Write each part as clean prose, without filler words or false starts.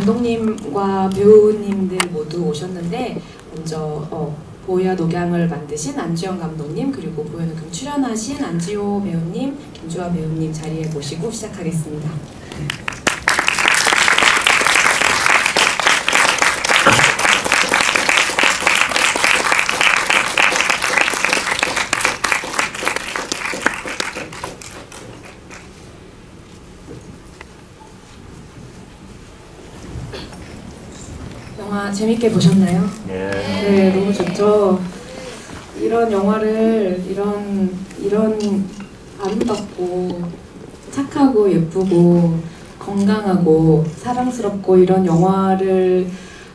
감독님과 배우님들 모두 오셨는데 먼저 보야 녹양을 만드신 안주영 감독님 그리고 보야 녹양 출연하신 안지호 배우님, 김주아 배우님 자리에 모시고 시작하겠습니다. 영화 재밌게 보셨나요? 네, 너무 좋죠. 이런 영화를 이런 아름답고 착하고 예쁘고 건강하고 사랑스럽고 이런 영화를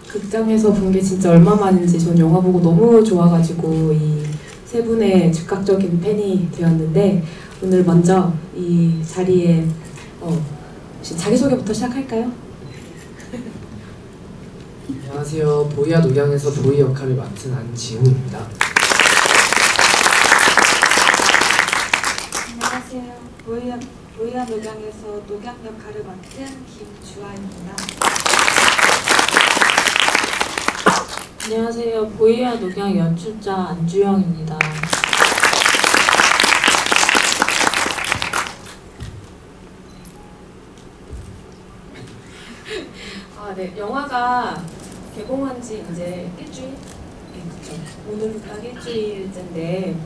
극장에서 본 게 진짜 얼마만인지 전 영화 보고 너무 좋아가지고 이 세 분의 즉각적인 팬이 되었는데 오늘 먼저 이 자리에 자기소개부터 시작할까요? 안녕하세요. 보이와 녹양에서 보이 역할을 맡은 안지호입니다. 안녕하세요. 보이와 녹양에서 녹양 역할을 맡은 김주아입니다. 안녕하세요. 보이와 녹양 연출자 안주영입니다. 네, 영화가 개봉한 지 이제 일주일? 네, 그쵸. 오늘부터 일주일째인데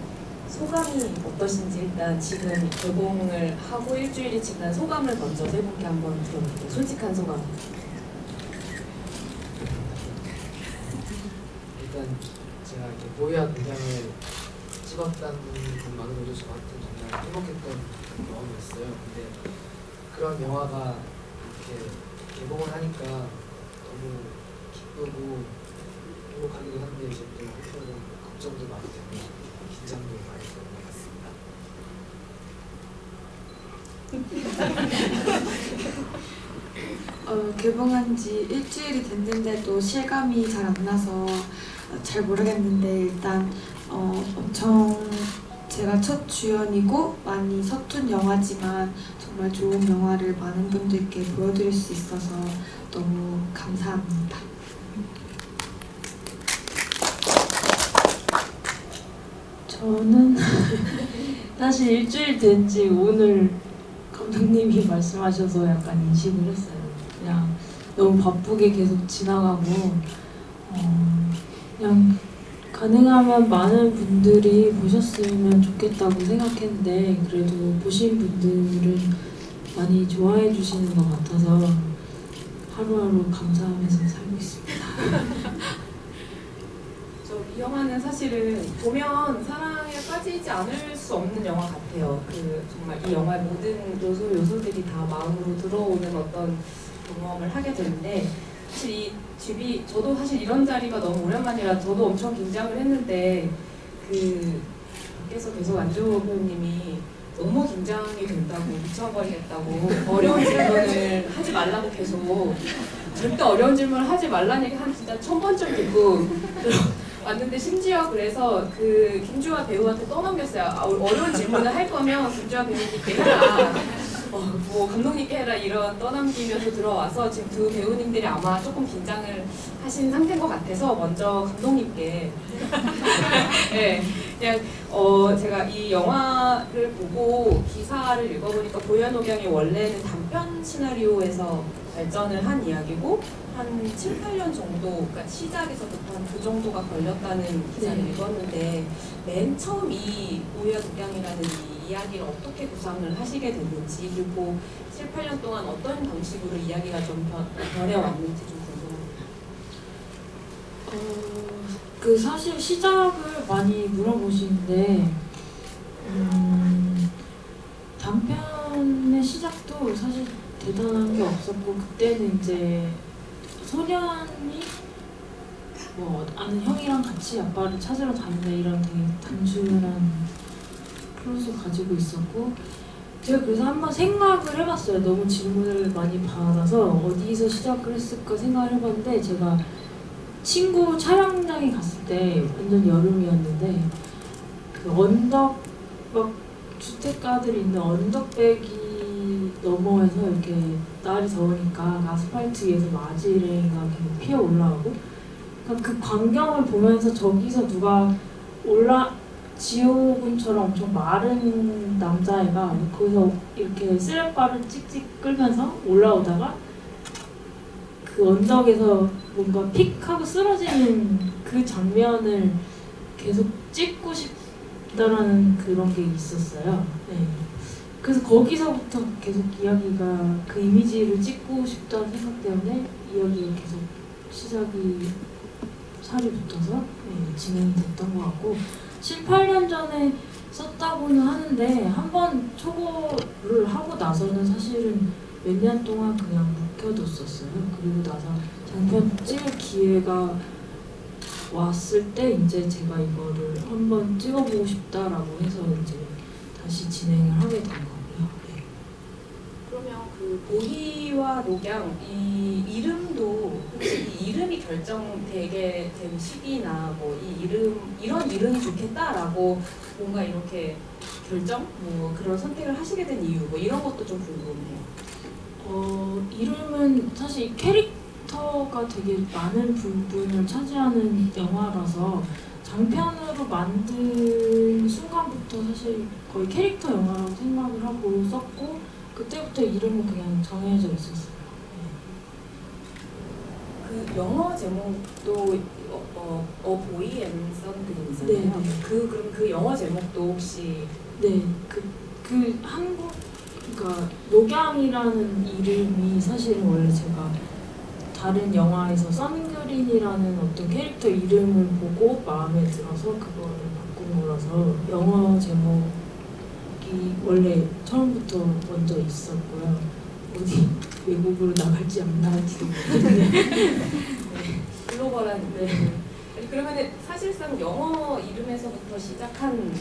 소감이 어떠신지 일단 지금 개봉을 하고 일주일이 지난 소감을 먼저 세 분께 한번 들어볼게요. 솔직한 소감. 일단 제가 이렇게 보이와 녹양을 찍었다는 것만으로도 저한테 정말 행복했던 경험이었어요. 근데 그런 영화가 이렇게 개봉을 하니까 너무 기쁘고 행복하기도 한데 이제 또 한편으로는 걱정도 많이 되고 긴장도 많이 되는 것 같습니다. 개봉한 지 일주일이 됐는데도 실감이 잘 안 나서 잘 모르겠는데 일단 엄청 제가 첫 주연이고 많이 서툰 영화지만 정말 좋은 영화를 많은 분들께 보여드릴 수 있어서 너무 감사합니다. 저는 사실 일주일 된 지 오늘 감독님이 말씀하셔서 약간 인식을 했어요. 그냥 너무 바쁘게 계속 지나가고 그냥 가능하면 많은 분들이 보셨으면 좋겠다고 생각했는데 그래도 보신 분들은 많이 좋아해 주시는 것 같아서 하루하루 감사하면서 살고 있습니다. 이 영화는 사실은 보면 사랑에 빠지지 않을 수 없는 영화 같아요. 정말 이 영화의 모든 요소들이 다 마음으로 들어오는 어떤 경험을 하게 되는데 사실 이 집이 저도 사실 이런 자리가 너무 오랜만이라 저도 엄청 긴장을 했는데 밖에서 계속 안주호 배우님이 너무 긴장이 된다고 미쳐버리겠다고 어려운 질문을 하지 말라고 계속 절대 어려운 질문을 하지 말라는 얘기 한 진짜 1000번쯤 듣고 왔는데 심지어 그래서 김주아 배우한테 떠넘겼어요. 어려운 질문을 할 거면 김주아 배우님께 해라. 뭐 감독님께 해라 이런 떠넘기면서 들어와서 지금 두 배우님들이 아마 조금 긴장을 하신 상태인 것 같아서 먼저 감독님께 네, 그냥 제가 이 영화를 보고 기사를 읽어보니까 보야 녹양이 원래는 단편 시나리오에서 발전을 한 이야기고 한 7, 8년 정도, 그러니까 시작에서부터 한 그 정도가 걸렸다는 기사를 읽었는데 맨 처음 이 보야 녹양이라는 이 이야기를 어떻게 구상을 하시게 됐는지 그리고 7, 8년 동안 어떤 방식으로 이야기가 좀 변해왔는지 좀 궁금합니다. 사실 시작을 많이 물어보시는데 단편의 시작도 사실 대단한 게 없었고 그때는 이제 소년이 뭐 아는 형이랑 같이 아빠를 찾으러 다닌다 이런 되게 단순한 플롯을 가지고 있었고 제가 그래서 한번 생각을 해봤어요. 너무 질문을 많이 받아서 어디서 시작을 했을까 생각을 해봤는데 제가 친구 촬영장에 갔을 때 완전 여름이었는데 그 언덕 막 주택가들이 있는 언덕배기 너머에서 이렇게 날이 더우니까 아스팔트 위에서 마지랭이가 계속 피어 올라오고, 그러니까 그 광경을 보면서 저기서 누가 지호군처럼 엄청 마른 남자애가 거기서 이렇게 쓰레빠를 찍찍 끌면서 올라오다가 그 언덕에서 뭔가 픽 하고 쓰러지는 그 장면을 계속 찍고 싶다라는 그런 게 있었어요. 네. 그래서 거기서부터 계속 이야기가 그 이미지를 찍고 싶다는 생각 때문에 이야기가 계속 시작이 살이 붙어서 네, 진행이 됐던 것 같고, 7, 8년 전에 썼다고는 하는데 한 번 초고를 하고 나서는 사실은 몇 년 동안 그냥 묵혀뒀었어요. 그리고 나서 장편 찍을 기회가 왔을 때 이제 제가 이거를 한번 찍어보고 싶다라고 해서 이제 다시 진행을 하게 된 거고요. 네. 그러면 그 보희와 녹양 이 이름도 혹시 이 이름이 결정되게 된 시기나 뭐 이 이런 이름이 좋겠다라고 뭔가 이렇게 결정 뭐 그런 선택을 하시게 된 이유 뭐 이런 것도 좀 궁금해요. 이름은 사실 캐릭터가 되게 많은 부분을 차지하는 영화라서 장편으로 만든 순간부터 사실 거의 캐릭터 영화라고 생각을 하고 썼고, 그때부터 이름은 그냥 정해져 있었어요. 그 영어 제목도 보이 앤 선그림이잖아요. 네. 그럼 그 영어 제목도 혹시 네, 그 한국, 그러니까 녹양이라는 이름이 사실은 원래 제가 다른 영화에서 선그린이라는 어떤 캐릭터 이름을 보고 마음에 들어서 그거를 바꾼 거라서 영어 제목이 원래 처음부터 먼저 있었고요. 어디 외국으로 나갈지 안 나갈지도 모르겠는데 글로벌한 네. 그러면은 사실상 영어 이름에서부터 시작한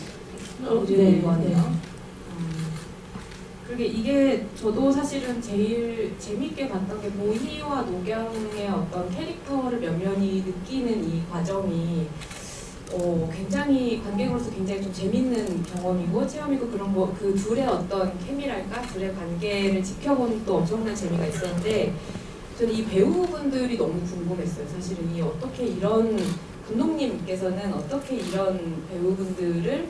네, 이름인 거네요. 그게 이게 저도 사실은 제일 재밌게 봤던 게 보희와 녹양의 어떤 캐릭터를 면면히 느끼는 이 과정이 굉장히 관객으로서 굉장히 좀 재밌는 경험이고 체험이고 그런 거 그 둘의 어떤 케미랄까 둘의 관계를 지켜보는 또 엄청난 재미가 있었는데 저는 이 배우분들이 너무 궁금했어요. 사실은 이 어떻게 이런 감독님께서는 어떻게 이런 배우분들을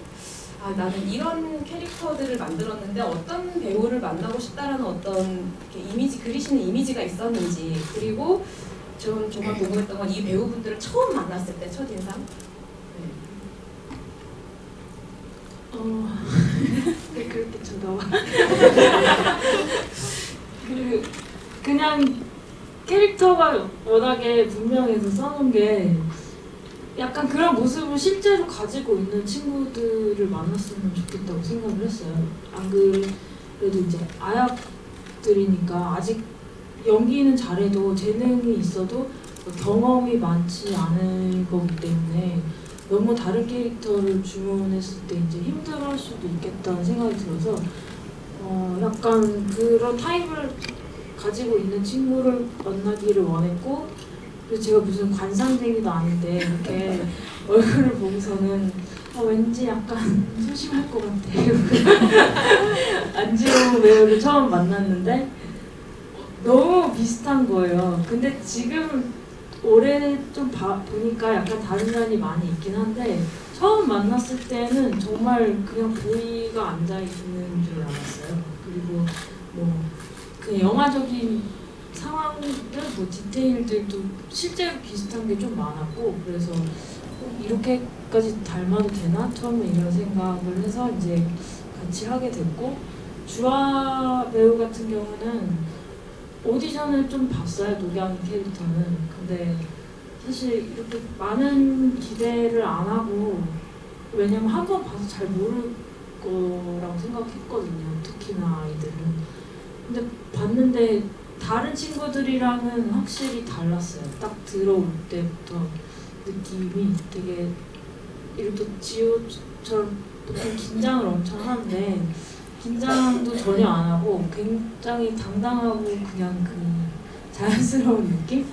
나는 이런 캐릭터들을 만들었는데 어떤 배우를 만나고 싶다라는 어떤 이렇게 이미지 그리시는 이미지가 있었는지 그리고 전 정말 궁금했던 건 이 배우분들을 처음 만났을 때 첫인상 네, 그렇게 쳐다봐. 그냥 캐릭터가 워낙에 분명해서 써놓은 게 약간 그런 모습을 실제로 가지고 있는 친구들을 만났으면 좋겠다고 생각을 했어요. 안 그래도 이제 아약들이니까 아직 연기는 잘해도 재능이 있어도 경험이 많지 않은 거기 때문에 너무 다른 캐릭터를 주문했을 때 이제 힘들어할 수도 있겠다는 생각이 들어서 약간 그런 타입을 가지고 있는 친구를 만나기를 원했고, 그래서 제가 무슨 관상쟁이도 아닌데 이렇게 얼굴을 보고서는 왠지 약간 소심할 것 같아. 안지호 배우를 처음 만났는데 너무 비슷한 거예요. 근데 지금 올해 좀 보니까 약간 다른 면이 많이 있긴 한데 처음 만났을 때는 정말 그냥 보이가 앉아있는 줄 알았어요. 그리고 뭐 그냥 영화적인 상황들, 뭐 디테일들도 실제로 비슷한 게 좀 많았고, 그래서 이렇게까지 닮아도 되나? 처음에 이런 생각을 해서 이제 같이 하게 됐고, 주아 배우 같은 경우는 오디션을 좀 봤어요, 녹양 캐릭터는. 근데 사실 이렇게 많은 기대를 안 하고, 왜냐면 한 번 봐서 잘 모를 거라고 생각했거든요, 특히나 아이들은. 근데 봤는데 다른 친구들이랑은 확실히 달랐어요. 딱 들어올 때부터 느낌이 되게 이렇게 지호처럼 보통 긴장을 엄청 하는데 긴장도 전혀 안 하고 굉장히 당당하고 그냥 그 자연스러운 느낌?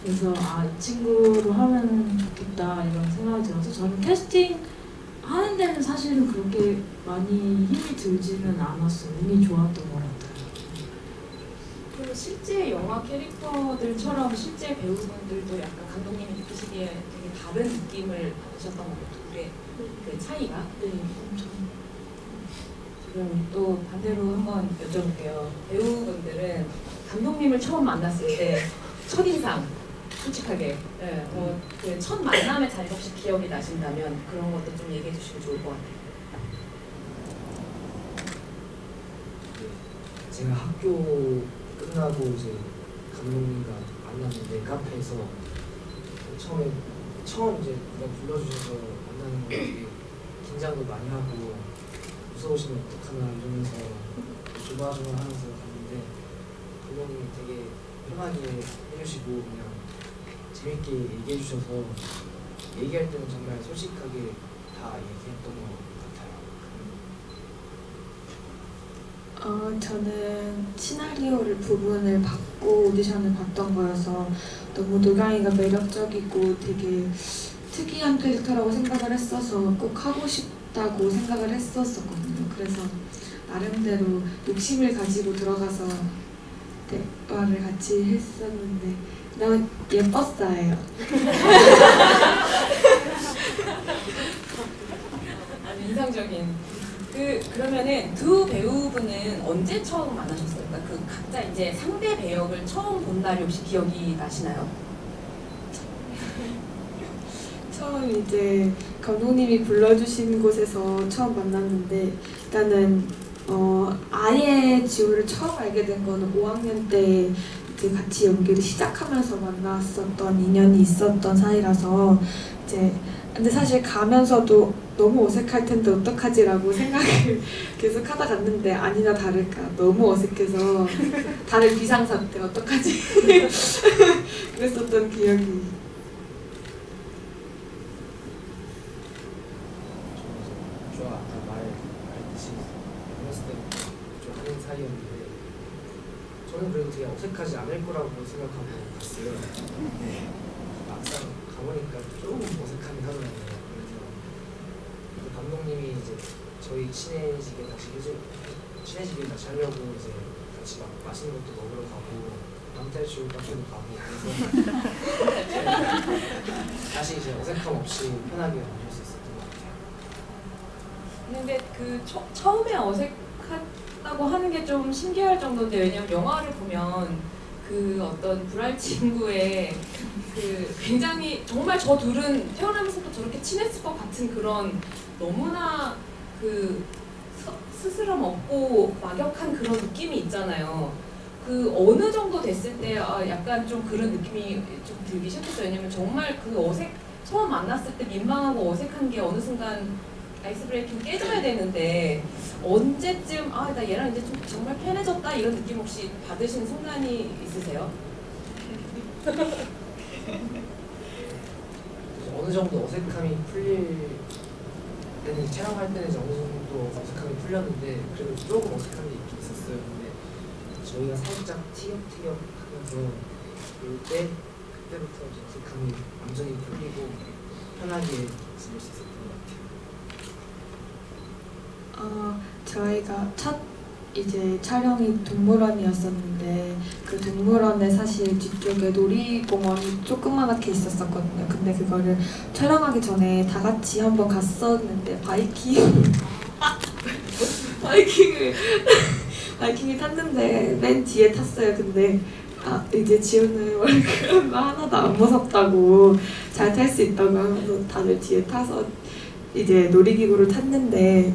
그래서 이 친구로 하면 좋겠다 이런 생각이 들어서 저는 캐스팅 하는 데는 사실은 그렇게 많이 힘이 들지는 않았어요. 운이 좋았던 것 같아요. 그리고 실제 영화 캐릭터들처럼 실제 배우분들도 약간 감독님이 느끼시기에 되게 다른 느낌을 받으셨던 것 같아요. 둘의 그 차이가. 네, 엄청. 지금 또 반대로 한번 여쭤볼게요. 배우분들은 감독님을 처음 만났을 때 첫인상, 솔직하게 그 첫 만남의 자리가 혹시 기억이 나신다면 그런 것도 좀 얘기해 주시면 좋을 것 같아요. 제가 학교 끝나고 이제 감독님과 만났는데 카페에서 처음 이제 누가 불러주셔서 만나는 거 되게 긴장도 많이 하고 무서우시면 어떡하나 이러면서 조마조마하면서 갔는데 감독님이 되게 편하게 해주시고 그냥 재밌게 얘기해 주셔서 얘기할 때는 정말 솔직하게 다 얘기했던 것 같아요. 저는 시나리오를 부분을 받고 오디션을 봤던 거여서 너무 노경이가 매력적이고 되게 특이한 캐릭터라고 생각을 했어서 꼭 하고 싶다고 생각을 했었거든요. 그래서 나름대로 욕심을 가지고 들어가서 대화를 같이 했었는데 너무 예뻤어요. 아주 인상적인. 그러면은 두 배우분은 언제 처음 만나셨어요? 그러니까 그 각자 이제 상대 배역을 처음 본 날이 혹시 기억이 나시나요? 처음 이제 감독님이 불러주신 곳에서 처음 만났는데 일단은 아예 지호를 처음 알게 된 거는 5학년 때 이제 같이 연기를 시작하면서 만났었던 인연이 있었던 사이라서 이제 근데 사실 가면서도 너무 어색할 텐데 어떡하지라고 생각을 계속 하다 갔는데 아니나 다를까 너무 어색해서 다들 비상사태 어떡하지 그랬었던 기억이. 저 아까 말했듯이 어렸을 때부터 좀 하는 사이였는데 저는 그래도 되게 어색하지 않을 거라고 생각하고 갔어요. 근데 막상 가보니까 조금 어색하긴 하더라고요. 그래서 그 감독님이 이제 저희 친해지게 다시 하려고 이제 같이 막 맛있는 것도 먹으러 가고 남탈출 카페도 가고 그래서 다시 이제 어색함 없이 편하게 만날 수 있었던 것 같아요. 근데 그 처음에 어색하다고 하는 게 좀 신기할 정도인데 왜냐면 영화를 보면 그 어떤 불알 친구의 그 굉장히 정말 저 둘은 태어나면서부터 저렇게 친했을 것 같은 그런 너무나 그 스스럼 없고 막역한 그런 느낌이 있잖아요. 그 어느 정도 됐을 때 약간 좀 그런 느낌이 좀 들기 시작했어요. 왜냐면 정말 그 처음 만났을 때 민망하고 어색한 게 어느 순간 아이스 브레이킹 깨져야 되는데 언제쯤 나 얘랑 이제 좀 정말 편해졌다 이런 느낌 혹시 받으신 순간이 있으세요? 어느 정도 어색함이 풀릴 때는 촬영할 때는 이제 어느 정도 어색함이 풀렸는데 그래도 조금 어색한 게 있긴 있었어요. 근데 저희가 살짝 티격태격하면서 그때부터 이제 어색함이 완전히 풀리고 편하게 지낼 수 있었던 것 같아요. 저희가 첫 이제 촬영이 동물원이었었는데 그 동물원에 사실 뒤쪽에 놀이공원이 조그맣게 있었거든요. 근데 그거를 촬영하기 전에 다 같이 한번 갔었는데 바이킹을 탔는데 맨 뒤에 탔어요. 근데 이제 지호는 월급 하나도 안 무섭다고 잘 탈 수 있다고 하면서 다들 뒤에 타서 이제 놀이기구를 탔는데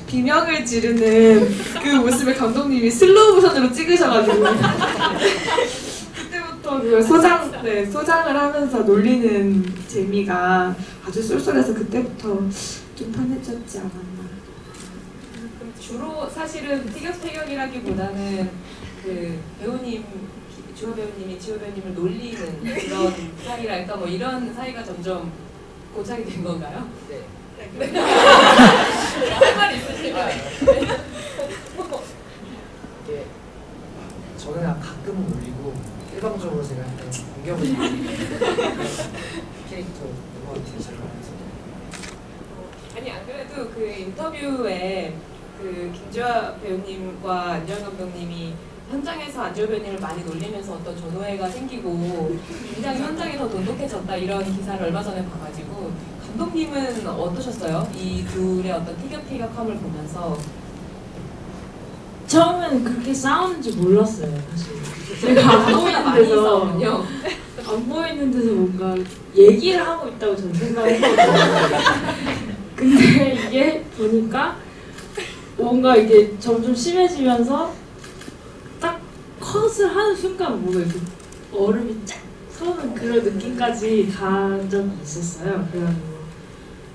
비명을 지르는 그 모습을 감독님이 슬로우 모션으로 찍으셔가지고 그때부터 그 소장을 하면서 놀리는 재미가 아주 쏠쏠해서 그때부터 좀 편해졌지 않았나. 주로 사실은 티격태격이라기보다는 그 배우님 주호 배우님이 지호 배우님을 놀리는 그런 사이랄까 뭐 이런 사이가 점점 고착이 된 건가요? 네. 할 말 있으실까요? 이게 저는 가끔은 놀리고 일방적으로 제가 약간 공격을 캐릭터인 것 같아요. 잘 말해서. 아니 안 그래도 그 인터뷰에 그 김주아 배우님과 안주환 감독님이 현장에서 안절변이를 많이 놀리면서 어떤 전오해가 생기고 굉장히 현장이 더 돈독해졌다 이런 기사를 얼마 전에 봐가지고 감독님은 어떠셨어요? 이 둘의 어떤 티격태격함을 보면서. 처음에는 그렇게 싸우는지 몰랐어요, 사실. 제가 안 보이는 많이 데서 싸우군요. 안 보이는 데서 뭔가 얘기를 하고 있다고 저는 생각했거든요. 근데 이게 보니까 뭔가 이게 점점 심해지면서 딱 컷을 하는 순간 뭔가 이렇게 얼음이 쫙 서는 그런 느낌까지 간 적이 있었어요. 그래가지고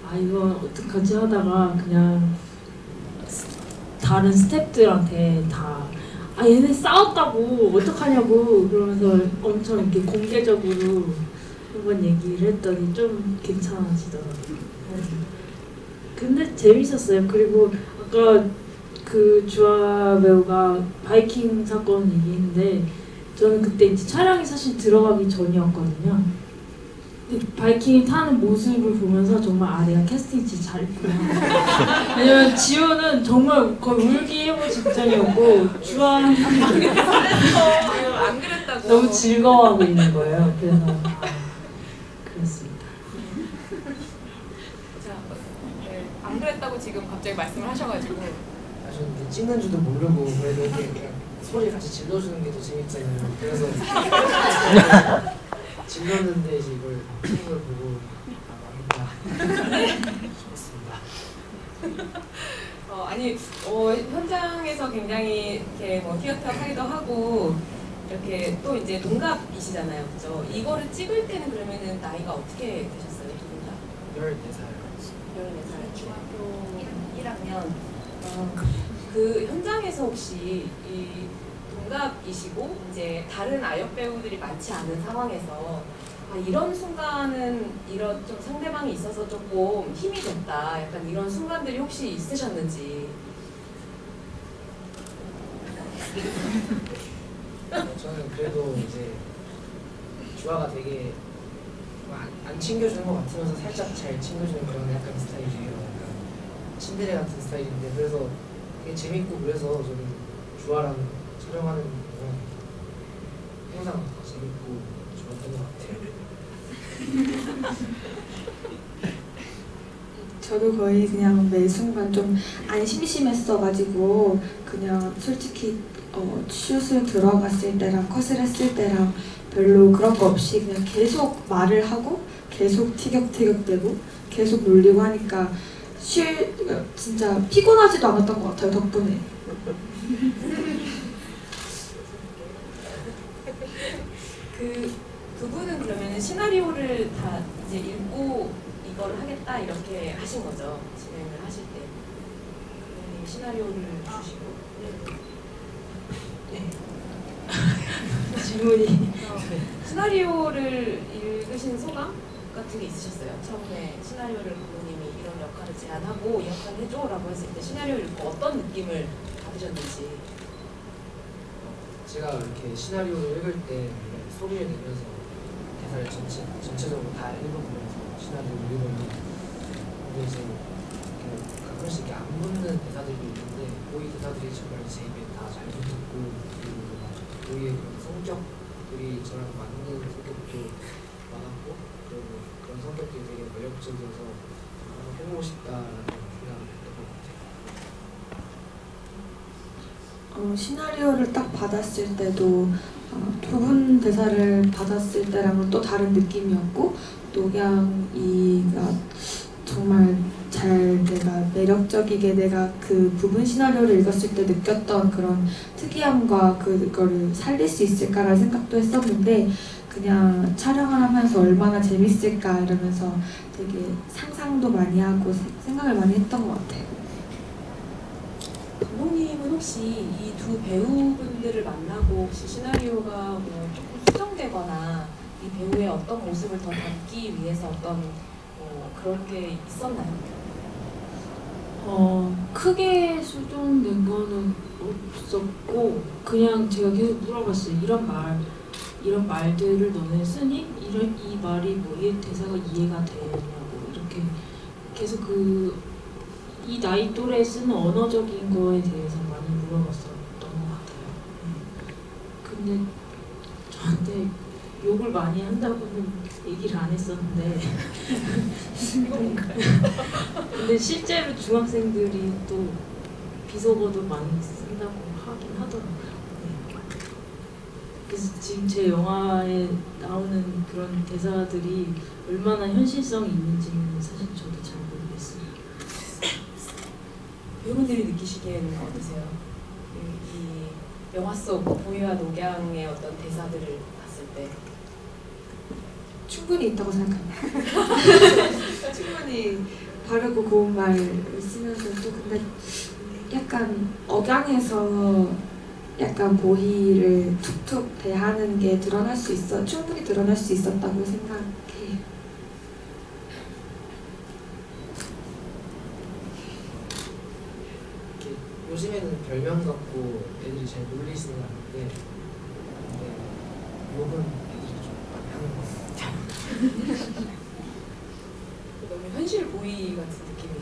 아 이거 어떡하지 하다가 그냥 다른 스태프들한테 다 아 얘네 싸웠다고 어떡하냐고 그러면서 엄청 이렇게 공개적으로 한번 얘기를 했더니 좀 괜찮아지더라고요. 근데 재밌었어요. 그리고 아까 그 주아 배우가 바이킹 사건 얘기했는데 저는 그때 이제 촬영이 사실 들어가기 전이었거든요. 근데 바이킹을 타는 모습을 보면서 정말 아 내가 캐스팅 진짜 잘했구나. 왜냐면 지호는 정말 거의 울기 해보 직전이었고 주아는 안 그랬다고. 너무 즐거워하고 있는 거예요. 그래서 그랬습니다. 자, 네, 안 그랬다고 지금 갑자기 말씀을 하셔가지고. 저는 찍는 줄도 모르고 그래도 이렇게 그냥 소리 같이 질러주는 게 더 재밌잖아요. 그래서 질렀는데 이제 이걸 찍는 걸 보고 아 망했다 싶었습니다. 아니 현장에서 굉장히 이렇게 뭐 티격태격하기도 하고 이렇게 또 이제 동갑이시잖아요, 그죠? 이거를 찍을 때는 그러면은 나이가 어떻게 되셨어요, 두 분 다? 14살. 14살 중학교 1학년. 그 현장에서 혹시 이 동갑이시고 이제 다른 아역 배우들이 많지 않은 상황에서 아, 이런 순간은 이런 좀 상대방이 있어서 조금 힘이 됐다. 약간 이런 순간들이 혹시 있으셨는지. 저는 그래도 이제 주아가 되게 안 챙겨주는 것 같으면서 살짝 잘 챙겨주는 그런 약간 스타일이에요. 약간 친데레 같은 스타일인데 그래서 되게 재밌고 그래서 저는 주아랑 촬영하는 거 항상 재밌고 좋았던 것 같아요. 저도 거의 그냥 매 순간 좀 안 심심했어가지고 그냥 솔직히 슛을 들어갔을 때랑 컷을 했을 때랑 별로 그런 거 없이 그냥 계속 말을 하고 계속 티격태격대고 계속 놀리고 하니까 진짜 피곤하지도 않았던 것 같아요, 덕분에. 두 분은 그러면 시나리오를 다 이제 읽고 이걸 하겠다 이렇게 하신 거죠? 진행을 하실 때. 시나리오를 주시고. 네. 질문이 시나리오를 읽으신 소감 같은 게 있으셨어요? 처음에 시나리오를 감독님이 이런 역할을 제안하고 이 역할을 해줘라고 했을 때 시나리오를 읽고 어떤 느낌을 받으셨는지. 제가 이렇게 시나리오를 읽을 때 소리를 내면서 대사를 전체적으로 다 읽어보면서 시나리오를 읽으면 근데 이제 가끔씩 이렇게 안 붙는 대사들이 있는데 고이 대사들이 정말 제 입에 다 잘 붙었고 그리고 고이의 그런 성격들이 저랑 맞는 성격도 많았고 그리고 그런 성격들이 되게 매력적이어서 한번 해보고 싶다라는 생각을 했던 것 같아요. 시나리오를 딱 받았을 때도 두 분 대사를 받았을 때랑은 또 다른 느낌이었고 녹양이가 정말 잘 내가 매력적이게 내가 그 부분 시나리오를 읽었을 때 느꼈던 그런 특이함과 그거를 살릴 수 있을까라는 생각도 했었는데 그냥 촬영을 하면서 얼마나 재밌을까 이러면서 되게 상상도 많이 하고 생각을 많이 했던 것 같아요. 감독님은 혹시 이 두 배우분들을 만나고 혹시 시나리오가 뭐 조금 수정되거나 이 배우의 어떤 모습을 더 담기 위해서 어떤 그런 게 있었나요? 크게 수정된 거는 없었고 그냥 제가 계속 물어봤어요. 이런 말들을 너네 쓰니? 이 말이 뭐 이 대사가 이해가 되냐고 이렇게 계속 이 나이 또래 쓰는 언어적인 거에 대해서 많이 물어봤었던 것 같아요. 근데 저한테 욕을 많이 한다고는 얘기를 안 했었는데 이거 뭔가요? 근데 실제로 중학생들이 또 비속어도 많이 쓴다고 하긴 하더라고요. 네. 그래서 지금 제 영화에 나오는 그런 대사들이 얼마나 현실성이 있는지는 사실 저도 잘 모르겠어요. 배우분들이 느끼시기에는 어떠세요? 이 영화 속 보이와 녹양의 어떤 대사들을 봤을 때 충분히 있다고 생각합니다. 충분히 바르고 고운 말을 쓰면서 또 근데 약간 억양에서 약간 보희를 툭툭 대하는 게 드러날 수 있어 충분히 드러날 수 있었다고 생각해요. 이렇게 요즘에는 별명 갖고 애들이 잘 놀리지는 않는데 욕은 애들이 좀 많이 하는 것 같아요. 너무 현실 보이 같은 느낌이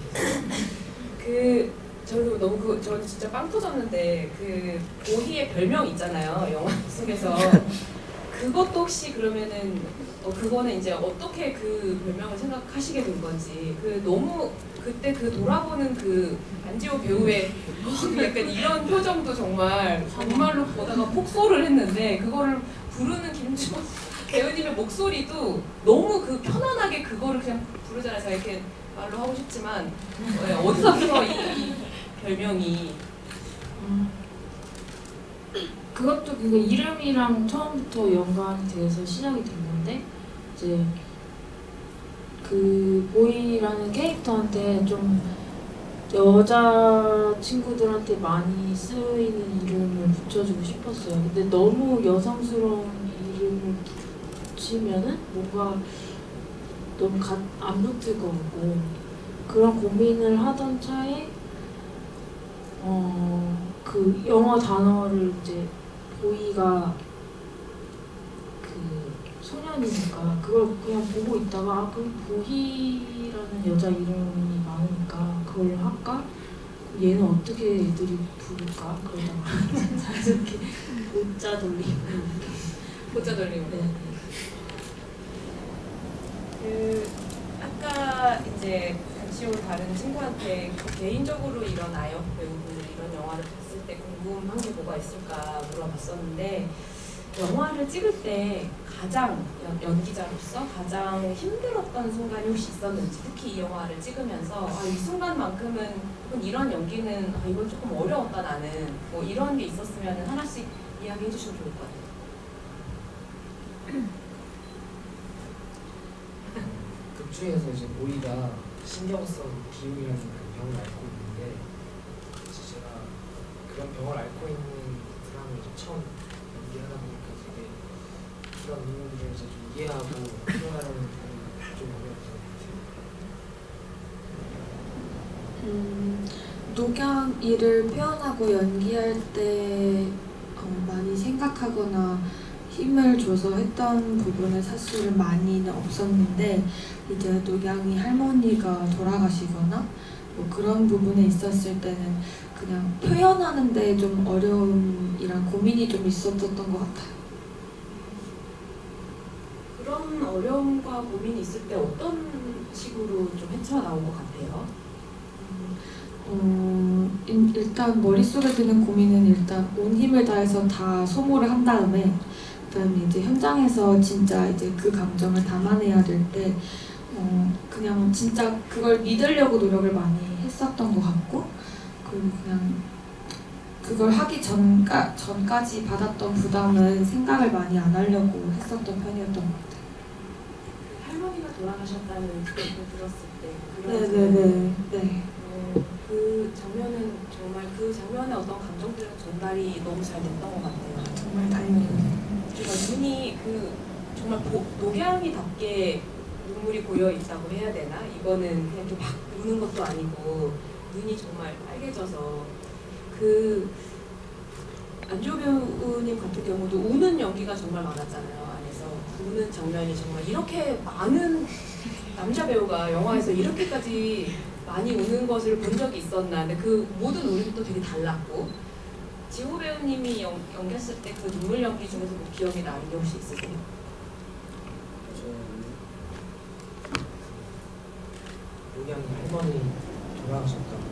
들어요. 저도 너무 저는 진짜 빵 터졌는데 그 보희의 별명 있잖아요, 영화 속에서. 그것도 혹시 그러면은 그거는 이제 어떻게 그 별명을 생각하시게 된 건지, 너무 그때 돌아보는 안지호 배우의 약간 이런 표정도 정말로 보다가 폭소를 했는데, 그거를 부르는 김주원 배우님의 목소리도 너무 편안하게 그거를 그냥 부르잖아요. 제가 이렇게 말로 하고 싶지만 어디서 이 별명이 그것도 그 이름이랑 처음부터 연관이 돼서 시작이 된 건데, 이제 그 보이라는 캐릭터한테 좀 여자 친구들한테 많이 쓰이는 이름을 붙여주고 싶었어요. 근데 너무 여성스러운 이름을 붙이면은 뭔가 너무 안 붙을 것 같고, 그런 고민을 하던 차에 그 영어 단어를 이제 보이가 그 소년이니까 그걸 그냥 보고 있다가 그럼 보희라는 여자 이름이 많으니까 그걸 할까? 얘는 어떻게 애들이 부를까? 그러다가 자연스럽게 오자 돌리고 보자 돌리고. 네. 아까 이제 같이 온 다른 친구한테 개인적으로 이런 아역 배우분들 이런 영화를 봤을 때 궁금한 게 뭐가 있을까 물어봤었는데, 영화를 찍을 때 가장 연기자로서 가장 힘들었던 순간이 혹시 있었는지, 특히 이 영화를 찍으면서 이 순간만큼은 혹은 이런 연기는 이건 조금 어려웠다 나는, 뭐 이런 게 있었으면 하나씩 이야기해 주시면 좋을 것 같아요. 극 중에서 이제 보이가 신경성 기흉이라는 그 병을 앓고 있는데, 이제 제가 그런 병을 앓고 있는 사람을 이제 처음 연기하다 보니까 되게 그런 부분들을 이제 좀 이해하고 표현하는 부분이 좀 어려웠던 것 같아요. 녹양 일을 표현하고 연기할 때 많이 생각하거나 힘을 줘서 했던 부분은 사실은 많이는 없었는데, 이제 녹양이 할머니가 돌아가시거나 뭐 그런 부분에 있었을 때는 그냥 표현하는데 좀 어려움이랑 고민이 좀 있었던 것 같아요. 그런 어려움과 고민이 있을 때 어떤 식으로 좀 헤쳐나온 것 같아요? 일단 머릿속에 드는 고민은 일단 온 힘을 다해서 다 소모를 한 다음에, 그다음에 이제 현장에서 진짜 이제 그 감정을 담아내야 될 때 그냥 진짜 그걸 믿으려고 노력을 많이 했었던 것 같고, 그리고 그냥 그걸 하기 전까지 받았던 부담은 생각을 많이 안 하려고 했었던 편이었던 것 같아요. 할머니가 돌아가셨다는 얘기를 들었을 때 네네네. 그 장면은 정말 그 장면의 어떤 감정들은 전달이 너무 잘 됐던 것 같아요. 정말 다행이에요. 그러니까 눈이 정말 녹양이답게 눈물이 고여 있다고 해야 되나? 이거는 그냥 이렇게 막 우는 것도 아니고 눈이 정말 빨개져서, 안지호 배우님 같은 경우도 우는 연기가 정말 많았잖아요. 안에서 우는 장면이 정말 이렇게 많은 남자 배우가 영화에서 이렇게까지 많이 우는 것을 본 적이 있었나. 근데 그 모든 울음도 되게 달랐고, 지호 배우님이 연기했을 때 그 눈물 연기 중에서 뭐 기억에 남는 게 혹시 있으세요? 용양이 할머니 돌아가셨다고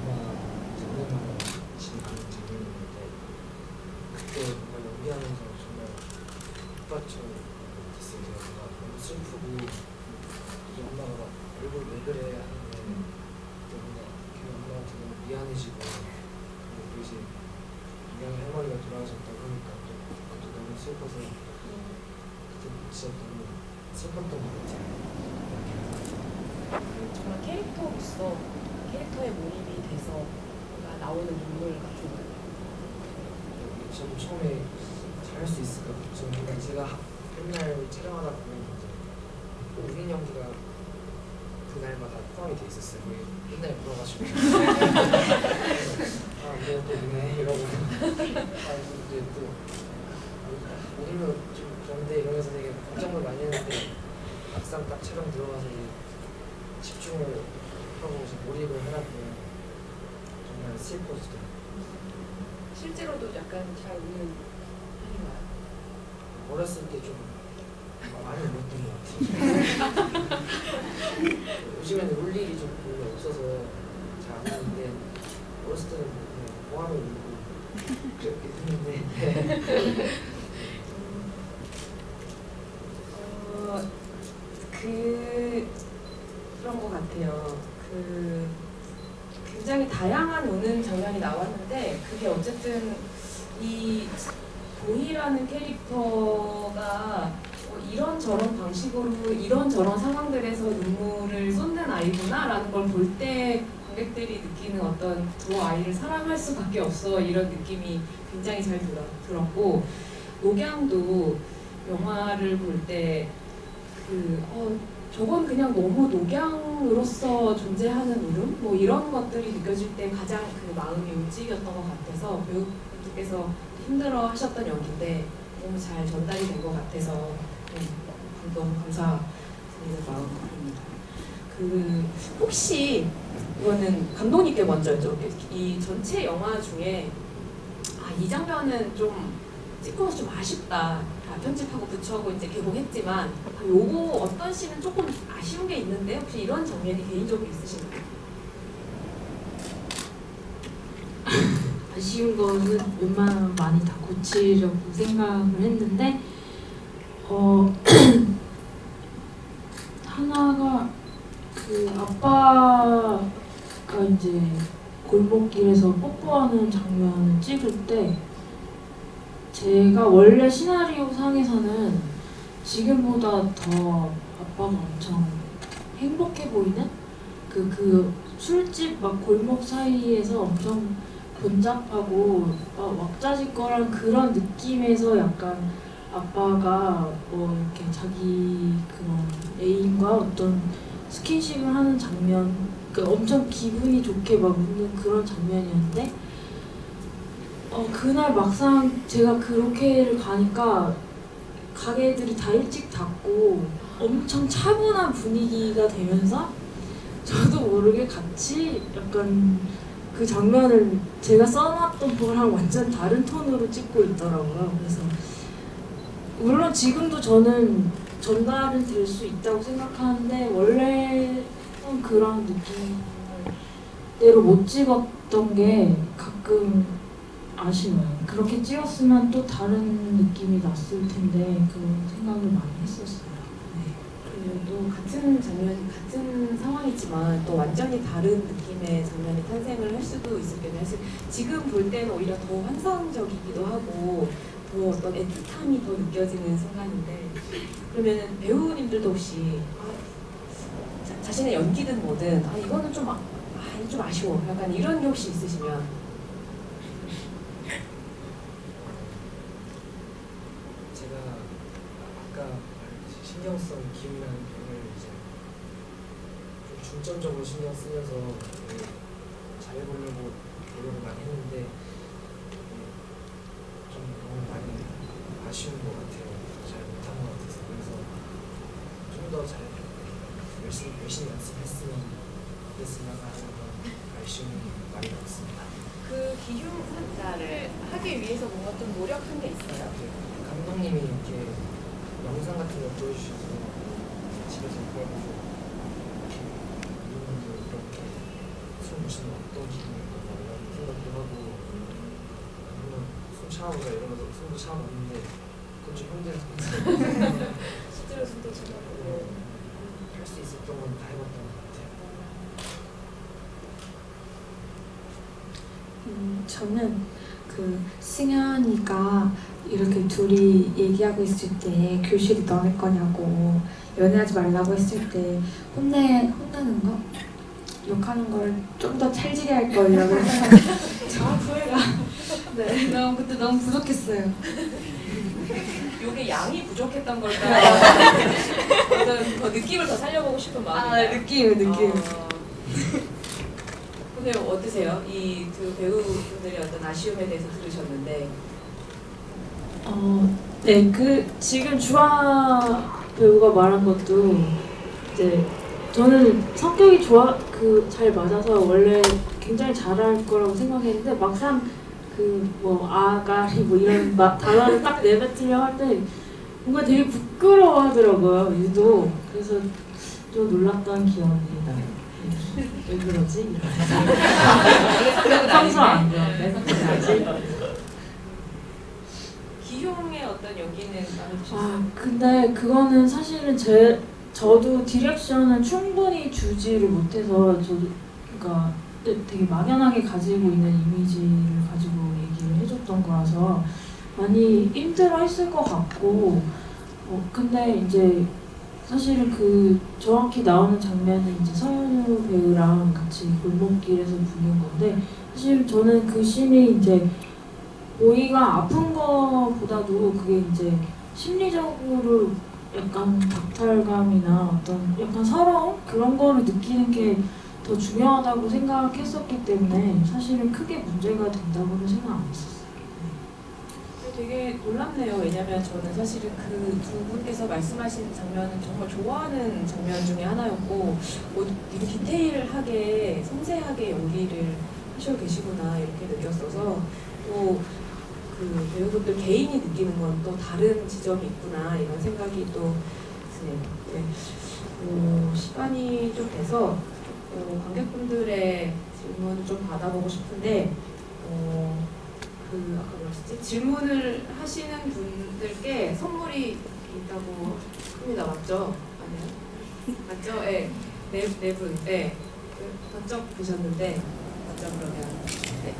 엄마 장례만 진행하는 장면이었는데 그때 정말 연기하면서 정말 북받쳐 됐어요. 제가 너무 슬프고 이제 엄마가 막 얼굴 왜 그래 하는데 그때 뭔가 엄마한테 너무 미안해지고 그리고 이제 용양이 할머니가 돌아가셨다고 하니까 또 그것도 너무 슬퍼서 그때 진짜 너무 슬펐던 것 같아요. 정말 캐릭터로서 캐릭터에 몰입이 돼서 뭔가 나오는 눈물 같은 거예요. 저도 처음에 잘할 수 있을까 걱정했는데 제가 맨날 촬영하다 보면 이제 우린 연기가 그날마다 포함이 돼 있었어요. 거의 맨날 물어가지고 아 이제 또 누네 이러고 아 이제 또 오늘은 좀 그런데 이러면서 되게 걱정을 많이 했는데 막상 딱 촬영 들어가서 집중을 하고 이제 몰입을 하다 보면 정말 슬퍼지더라고요. 실제로도 약간 잘 우는 편인가요? 어렸을 때 좀 많이 울었던 것 같아요. 요즘에는 울 일이 좀 별로 없어서 잘 안 우는데 어렸을 때는 그냥 뭐하면 울고 그렇게 했는데 그런 것 같아요. 굉장히 다양한 우는 장면이 나왔는데 그게 어쨌든 이 도희라는 캐릭터가 이런저런 방식으로 이런저런 상황들에서 눈물을 쏟는 아이구나라는 걸 볼 때 관객들이 느끼는 어떤 두 아이를 사랑할 수밖에 없어 이런 느낌이 굉장히 잘 들었고 녹양도 영화를 볼 때 저건 그냥 너무 녹양으로서 존재하는 울음? 뭐 이런 것들이 느껴질 때 가장 그 마음이 움직였던 것 같아서 배우분께서 힘들어 하셨던 연기인데 너무 잘 전달이 된 것 같아서 너무 감사드리는 마음입니다. 혹시 이거는 감독님께 먼저 여쭤볼게요. 이 전체 영화 중에 이 장면은 좀 찍고서 좀 아쉽다. 편집하고 붙여하고 이제 개봉했지만 요거 어떤 씬은 조금 아쉬운 게 있는데 혹시 이런 장면이 개인적으로 있으신가요? 아쉬운 거는 웬만하면 많이 다 고치려고 생각을 했는데 하나가 그 아빠가 이제 골목길에서 뽀뽀하는 장면을 찍을 때 제가 원래 시나리오 상에서는 지금보다 더 아빠가 엄청 행복해 보이는 그 술집 막 골목 사이에서 엄청 번잡하고 왁자지껄한 그런 느낌에서 약간 아빠가 이렇게 자기 그런 애인과 어떤 스킨십을 하는 장면, 엄청 기분이 좋게 막 웃는 그런 장면이었는데 그날 막상 제가 그렇게를 가니까 가게들이 다 일찍 닫고 엄청 차분한 분위기가 되면서 저도 모르게 같이 약간 그 장면을 제가 써놨던 거랑 완전 다른 톤으로 찍고 있더라고요. 그래서 물론 지금도 저는 전달은 될 수 있다고 생각하는데 원래 그런 느낌대로 못 찍었던 게 가끔 아쉬워요. 그렇게 찍었으면 또 다른 느낌이 났을 텐데 그런 생각을 많이 했었어요. 또 같은 장면, 같은 상황이지만 또 완전히 다른 느낌의 장면이 탄생을 할 수도 있었겠네요. 사실 지금 볼 때는 오히려 더 환상적이기도 하고 더 어떤 애틋함이 더 느껴지는 순간인데 그러면 배우님들도 혹시 자신의 연기든 뭐든 이거는 좀 좀 아쉬워 약간 이런 게 혹시 있으시면 제가 아까 말했듯이 신경성 기운이라는 병을 이제 좀 중점적으로 신경 쓰면서 잘해보려고 노력을 많이 했는데 좀 너무 많이 아쉬운 것 같아요. 잘 못한 것 같아서. 그래서 좀 더 잘 열심히 연습했으면 하는 그런 아쉬움이 많이 남습니다. 그 기흉사를 하기 위해서 뭔가 좀 노력한 게 있어요? 감독님이 이렇게 영상 같은 거 보여주셔서 집에서 보여주고 이분들 이렇게 숨 쉬는 어떤 기분일까 이런 생각도 하고 물론 숨 참아보자 이러면서 숨도 참아봤는데 그건 좀 힘들었어요. 실제로 숨도 참아보고 할 수 있었던 건 다 해봤던 것 같아요. 저는 그 승현이가 이렇게 둘이 얘기하고 있을 때 교실이 너네 거냐고 연애하지 말라고 했을 때 혼나는 거? 욕하는 걸 좀 더 찰지게 할 거라고 생각. 정확 후회가. 네, 그때 너무 부족했어요. 요게 양이 부족했던 걸까요? 어떤 더 느낌을 더 살려보고 싶은 마음인가요? 느낌. 근데 어떠세요? 이 두 배우분들의 어떤 아쉬움에 대해서 들으셨는데 네, 지금 주아 배우가 말한 것도 이제 저는 성격이 잘 맞아서 원래 굉장히 잘할 거라고 생각했는데 막상 아가리 이런 단어를 딱 내뱉으려 할 때 뭔가 되게 부끄러워하더라고요, 유독. 그래서 좀 놀랐던 기억이 나요. 왜 그러지? 평소 안 그런데 그러지? 기흉의 어떤 연기는 마음에 드셨어요? 근데 그거는 사실은 저도 디렉션을 충분히 주지를 못해서 그러니까 되게 막연하게 가지고 있는 이미지를 가지고 얘기를 해줬던 거라서 많이 힘들어했을 것 같고 근데 이제 사실은 정확히 나오는 장면은 이제 서현우 배우랑 같이 골목길에서 부는 건데 사실 저는 그 씬이 이제 보이가 아픈 거보다도 그게 이제 심리적으로 약간 박탈감이나 어떤 약간 서러움 그런 거를 느끼는 게 더 중요하다고 생각했었기 때문에 사실은 크게 문제가 된다고는 생각 안 했었어요. 되게 놀랍네요. 왜냐면 저는 사실은 그 두 분께서 말씀하신 장면은 정말 좋아하는 장면 중에 하나였고 되게 디테일하게 섬세하게 연기를 하시고 계시구나 이렇게 느꼈어서 또 그 배우분들 개인이 느끼는 건 또 다른 지점이 있구나 이런 생각이 또 드네요. 네. 시간이 좀 돼서 관객분들의 질문을 좀 받아보고 싶은데 아까 뭐였지? 질문을 하시는 분들께 선물이 있다고 합니다. 맞죠? 아니요? 맞죠? 네. 네 분. 네. 번쩍 드셨는데 맞죠? 그러면 네.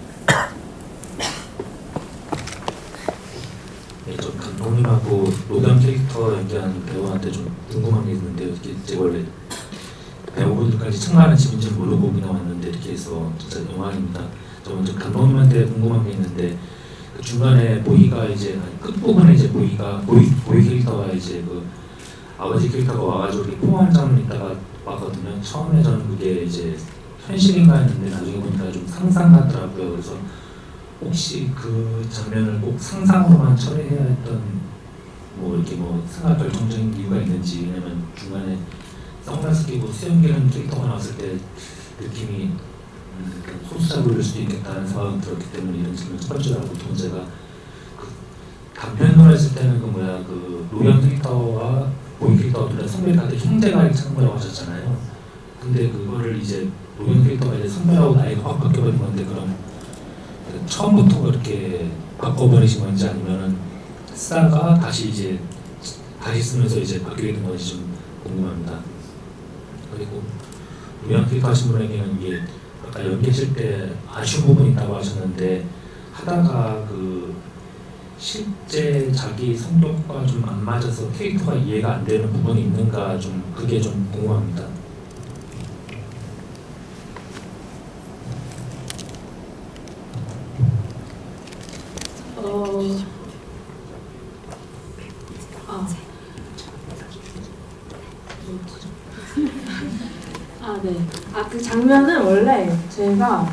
네, 저 감독님하고 노경 캐릭터 연기하는 배우한테 좀 궁금한 게 있는데 이렇게 원래 배우분들까지 청하는 집인지 모르고 보기 나왔는데 이렇게 해서 진짜 영광입니다. 저 먼저 감독님한테 궁금한 게 있는데 그 중간에 보이가 이제 끝부분에 이제 보이 캐릭터가 이제 그 아버지 캐릭터가 와가지고 이렇게 포옹하는 장면이 있다가 봤거든요. 처음에 저는 그게 이제 현실인가 했는데 나중에 보니까 좀 상상 같더라고요. 그래서 혹시 그 장면을 꼭 상상으로만 처리해야 했던 이렇게 생각 결정적인 이유가 있는지. 왜냐면 중간에 선글라스 끼고 수염기 하는 캐릭터가 나왔을 때 느낌이 소수자 보일 수도 있겠다는 생각이 들었기 때문에 이런 질문을 첫 번째로 하고, 두 번째가 단편으로 했을 때는 노영 캐릭터와 보이 캐릭터가 둘 다 성별이 형제가 창모라고 하셨잖아요. 근데 그거를 이제 노영 캐릭터가 이제 성별하고 나이가 확 바뀌어버린 건데, 그럼 처음부터 그렇게 바꿔버리신 건지 아니면은 쓰다가 다시 쓰면서 이제 바뀌게 된 건지 좀 궁금합니다. 그리고 노영 캐릭터 하신 분에게는 이게 아까 연기하실 때 아쉬운 부분이 있다고 하셨는데, 하다가 실제 자기 성격과 좀 안 맞아서 캐릭터가 이해가 안 되는 부분이 있는가, 좀 그게 좀 궁금합니다. 네. 그 장면은 원래 제가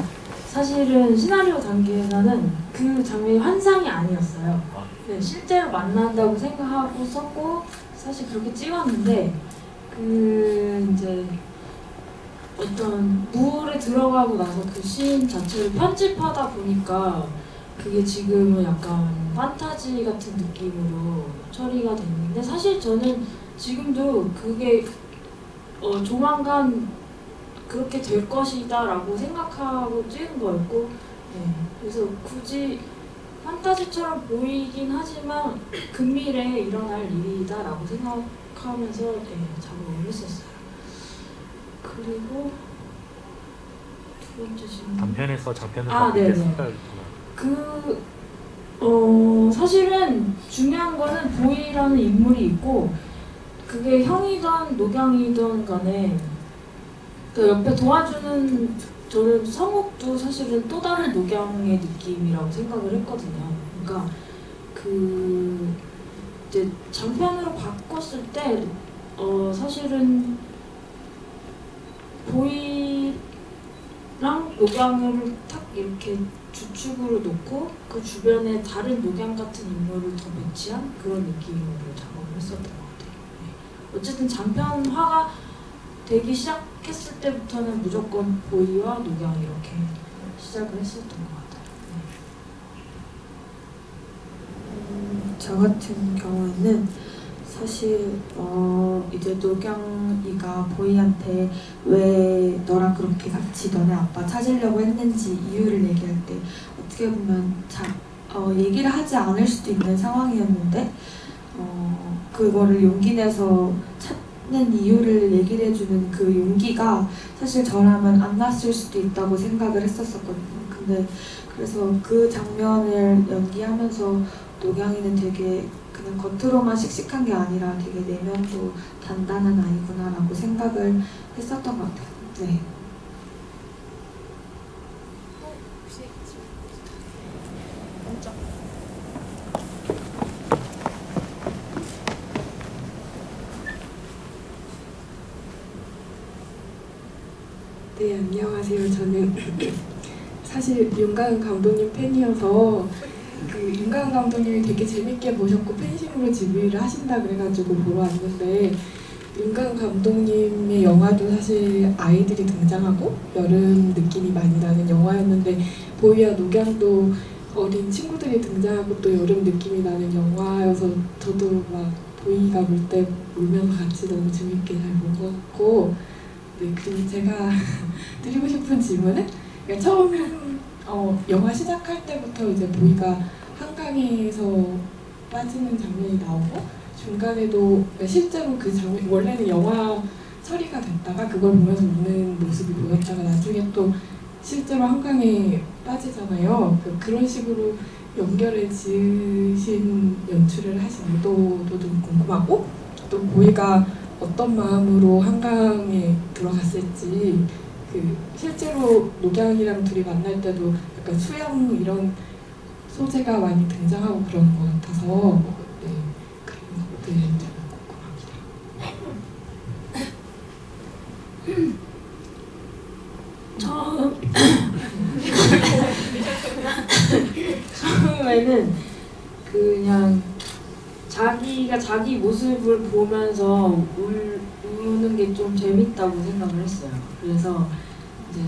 사실은 시나리오 단계에서는 그 장면이 환상이 아니었어요. 네, 실제로 만난다고 생각하고 썼고 사실 그렇게 찍었는데 이제 어떤 물에 들어가고 나서 그 씬 자체를 편집하다 보니까 그게 지금은 약간 판타지 같은 느낌으로 처리가 됐는데 사실 저는 지금도 그게 조만간 그렇게 될 것이다 라고 생각하고 찍은 거였고 네. 그래서 굳이 판타지처럼 보이긴 하지만 금미래에 일어날 일이다 라고 생각하면서 네, 작업을 했었어요. 그리고 두 번째 질문 단편에서 장편으로 네네. 바뀌었을까요? 사실은 중요한 거는 보이라는 인물이 있고 그게 형이든 녹양이든 간에 그 옆에 도와주는 저는 성욱도 사실은 또 다른 녹양의 느낌이라고 생각을 했거든요. 그러니까 그 이제 장편으로 바꿨을 때 사실은 보이랑 녹양을 탁 이렇게 주축으로 놓고 그 주변에 다른 녹양 같은 인물을 더 배치한 그런 느낌으로 작업을 했었던 것 같아요. 네. 어쨌든 장편화가 되기 시작했을 때부터는 무조건 보이와 녹양 이렇게 시작을 했었던 것 같아요. 네. 저 같은 경우에는 사실 이제 녹양이가 보이한테 왜 너랑 그렇게 같이 너네 아빠 찾으려고 했는지 이유를 얘기할 때 어떻게 보면 얘기를 하지 않을 수도 있는 상황이었는데 그거를 용기 내서 찾는 이유를 얘기를 해주는 그 용기가 사실 저라면 안 났을 수도 있다고 생각을 했었거든요. 근데 그래서 그 장면을 연기하면서 녹양이는 되게 그냥 겉으로만 씩씩한 게 아니라 되게 내면도 단단한 아이구나라고 생각을 했었던 것 같아요. 네. 네, 안녕하세요. 저는 사실 윤가은 감독님 팬이어서 그 윤가은 감독님이 되게 재밌게 보셨고 팬심으로 지휘를 하신다 그래가지고 보러 왔는데 윤가은 감독님의 영화도 사실 아이들이 등장하고 여름 느낌이 많이 나는 영화였는데 보이와 녹양도 어린 친구들이 등장하고 또 여름 느낌이 나는 영화여서 저도 막 보이가 울 때 울면서 같이 너무 재밌게 잘 본 것 같고 네, 그리고 제가 드리고 싶은 질문은 그러니까 처음 영화 시작할 때부터 이제 보이가 한강에서 빠지는 장면이 나오고 중간에도 실제로 그 장면 원래는 영화 처리가 됐다가 그걸 보면서 웃는 모습이 보였다가 나중에 또 실제로 한강에 빠지잖아요. 그런 식으로 연결해 지으신 연출을 하신 의도도 좀 궁금하고 또 보이가 어떤 마음으로 한강에 들어갔을지 실제로 녹양이랑 둘이 만날 때도 약간 수영 이런 소재가 많이 등장하고 그런 것 같아서 네, 그런 것들이 좀 궁금합니다. 처음에는 그냥 자기가 자기 모습을 보면서 우는 게 좀 재밌다고 생각을 했어요. 그래서 이제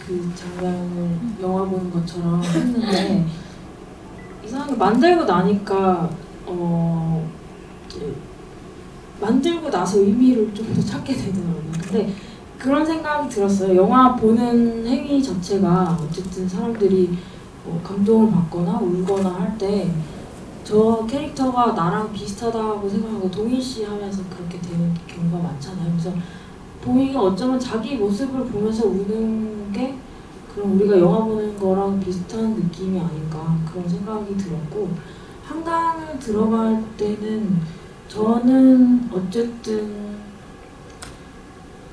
그 장면을 영화 보는 것처럼 했는데 이상하게 만들고 나니까 이제 만들고 나서 의미를 좀 더 찾게 되더라고요. 근데 그런 생각이 들었어요. 영화 보는 행위 자체가 어쨌든 사람들이 감동을 받거나 울거나 할 때 저 캐릭터가 나랑 비슷하다고 생각하고 동일시 하면서 그렇게 되는 경우가 많잖아요. 그래서 보이가 어쩌면 자기 모습을 보면서 우는 게 그럼 우리가 영화 보는 거랑 비슷한 느낌이 아닌가 그런 생각이 들었고 한강을 들어갈 때는 저는 어쨌든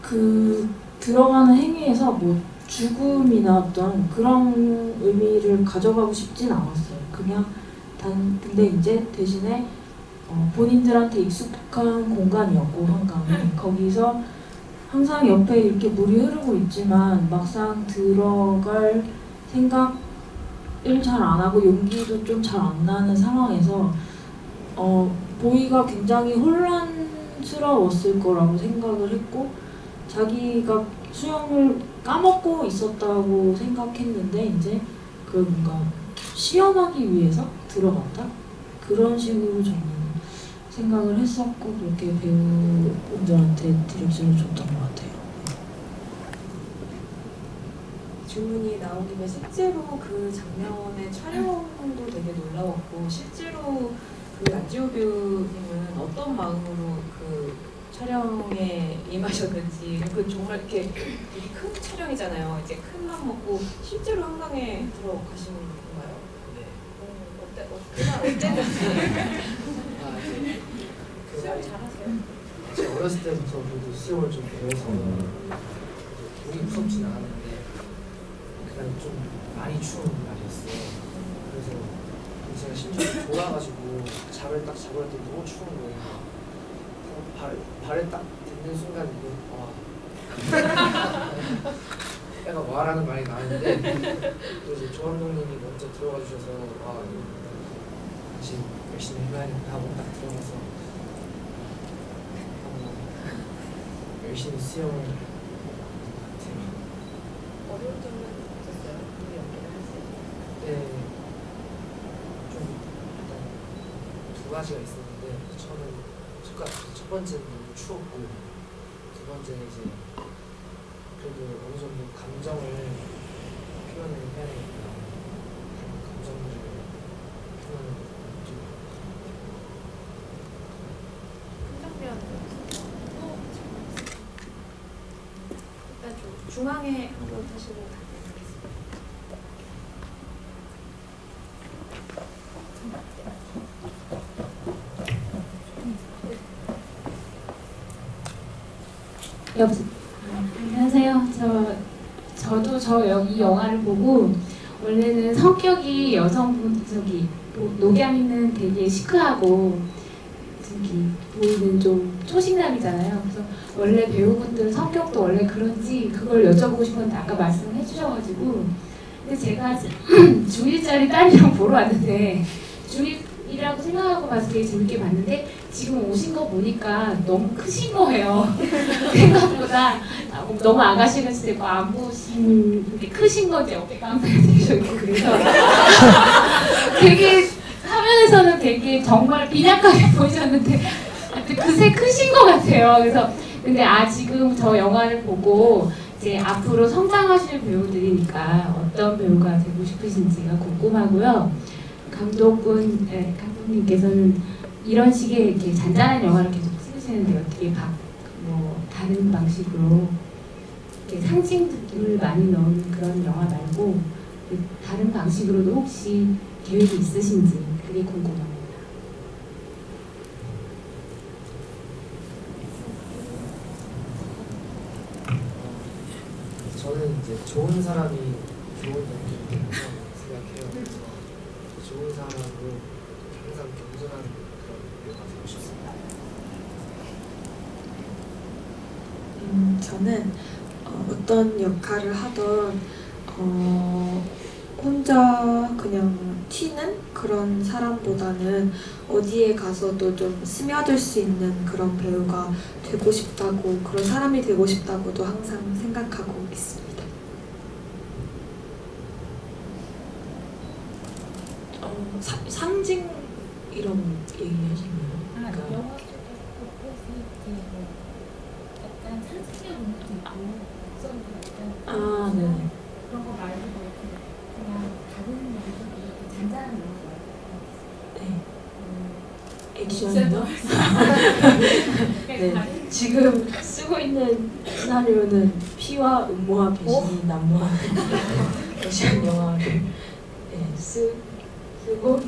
그 들어가는 행위에서 뭐 죽음이나 어떤 그런 의미를 가져가고 싶진 않았어요. 그냥 근데 이제 대신에 본인들한테 익숙한 공간이었고 한강이 거기서 항상 옆에 이렇게 물이 흐르고 있지만 막상 들어갈 생각을 잘 안 하고 용기도 좀 잘 안 나는 상황에서 보이가 굉장히 혼란스러웠을 거라고 생각을 했고 자기가 수영을 까먹고 있었다고 생각했는데 이제 그 뭔가 시험하기 위해서 들어갔다? 그런 식으로 저는 생각을 했었고 그렇게 배우분들한테 디렉션을 줬던 것 같아요. 질문이 나온 김에 실제로 그 장면의 촬영도 되게 놀라웠고 실제로 그 안지호 배우님은 어떤 마음으로 그 촬영에 임하셨는지 그 정말 이렇게 되게 큰 촬영이잖아요. 이제 큰 맘 먹고 실제로 한강에 들어가신 건가요? 네. 그날 어땠는지. 아, 이제 수영 잘하세요? 제가 어렸을 때부터 그래도 수영을 좀 배워서 물이 무섭진 않았는데 그날 좀 많이 추운 날이었어요. 그래서 제가 심지어 졸아가지고 잠을 딱 자고 했더니 너무 추운 거예요. 발을 딱 딛는 순간 약간 와라는 말이 나는데 그래서 조 감독님이 먼저 들어가 주셔서 다시 열심히 해봐야겠다 하고 딱 들어가서 열심히 수영을 같아요. 어려운 점은 없었어요? 그 연기를 했을 때? 네, 좀 일단 두 가지가 있었는데 첫 번째는 너무 추웠고 두 번째는 이제 그래도 어느 정도 감정을 표현을 해야 되니까 감정을 표현을 좀 큰 장면 일단 중앙에 한번 다시 부탁드리겠습니다. 안녕하세요. 저도 이 영화를 보고 원래는 성격이 여성분 녹양이는 되게 시크하고 보이는 좀 초식남이잖아요. 그래서 원래 배우분들 성격도 원래 그런지 그걸 여쭤보고 싶었는데 아까 말씀해 주셔가지고 근데 제가 중1짜리 딸이랑 보러 왔는데 중1이라고 생각하고 봐서 되게 재밌게 봤는데 지금 오신 거 보니까 너무 크신 거예요. 생각보다 너무 아가씨같이 되고 안 보시는 이렇게 크신 건지 어깨 깡패가 되셔있고 그래서 되게 화면에서는 되게 정말 빈약하게 보이셨는데 그새 크신 것 같아요. 그래서 근데 지금 저 영화를 보고 이제 앞으로 성장하실 배우들이니까 어떤 배우가 되고 싶으신지가 궁금하고요. 감독님께서는 이런 식의 이렇게 잔잔한 영화를 계속 찍으시는데 어떻게 다른 방식으로 이렇게 상징을 많이 넣은 그런 영화 말고 다른 방식으로도 혹시 계획이 있으신지 그게 궁금합니다. 저는 이제 좋은 사람이 좋은 연기라고 생각해요. 그래서 좋은 사람으로 항상 겸손한 그런 배우가 되고 싶습니다. 저는 어떤 역할을 하던 혼자 그냥 튀는 그런 사람보다는 어디에 가서도 좀 스며들 수 있는 그런 배우가 되고 싶다고, 그런 사람이 되고 싶다고도 항상 생각하고 있습니다. 상징 이런 얘기하시나요? 영화 쪽에 약간 상징적 의미도 있고 아, 네. 그런 거 말고 그냥 다른 모습이 잔잔한 영화 네. 액션이요? 네. 지금 쓰고 있는 시나리오는 피와 음모와 배신이 난무하는 액션 영화를 쓰고